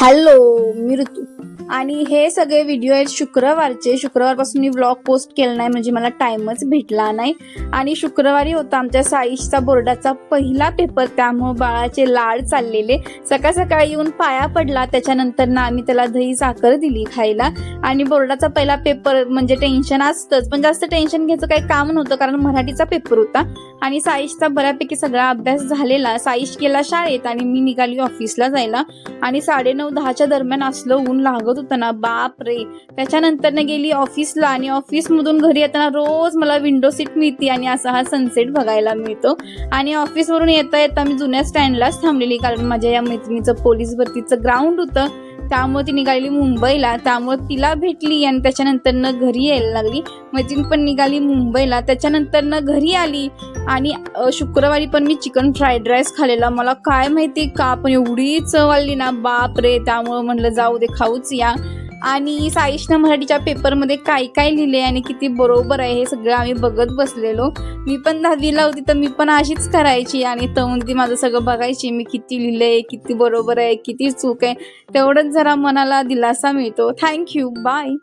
Hello, मी ऋतू आणि हे सगळे व्हिडिओ आहेत शुक्रवारचे. शुक्रवारपासून मी व्लॉग पोस्ट केला नाही म्हणजे मला टाइमच भेटला नाही. आणि शुक्रवारी होता आमच्या साईशचा बोर्डाचा पहिला पेपर, त्यामुळे बाळाचे लाड चाललेले. सकाळ सकाळी येऊन पाया पडला, त्याच्यानंतर ना आम्ही त्याला दही साखर दिली खायला. आणि बोर्डाचा पहिला पेपर म्हणजे टेन्शन असतंच, पण जास्त टेन्शन घ्यायचं काही काम नव्हतं कारण मराठीचा पेपर होता. आणि साईशचा बऱ्यापैकी सगळा अभ्यास झालेला. साईश गेला शाळेत आणि मी निघाली ऑफिसला जायला. आणि 9:30-10च्या दरम्यान असलं ऊन लागत होतं ना, बाप रे. त्याच्यानंतर गेली ऑफिसला आणि ऑफिसमधून घरी येताना रोज मला विंडो सीट मिळते आणि असा हा सनसेट बघायला मिळतो. आणि ऑफिसवरून येता येता मी जुन्या स्टँडलाच थांबलेली कारण माझ्या या मैत्रिणीचं पोलीस भरतीचं ग्राउंड होतं, त्यामुळे ती निघाली मुंबईला. त्यामुळे तिला भेटली आणि त्याच्यानंतर घरी यायला लागली. मैत्रीण पण निघाली मुंबईला, त्याच्यानंतर घरी आली. आणि शुक्रवारी पण मी चिकन फ्राईड राईस खाल्लेला. मला काय माहिती का पण एवढी चव आली ना, बाप रे. त्यामुळं म्हणलं जाऊ दे, खाऊच या. आणि साईशनं मराठीच्या पेपरमध्ये काय काय लिहिले आणि किती बरोबर आहे हे सगळं आम्ही बघत बसलेलो. मी पण 10वीला होती तर मी पण अशीच करायची आणि ती माझं सगळं बघायची, मी किती लिहिलंय, किती बरोबर आहे, किती चूक आहे. तेवढंच जरा मनाला दिलासा मिळतो. Thank you, bye.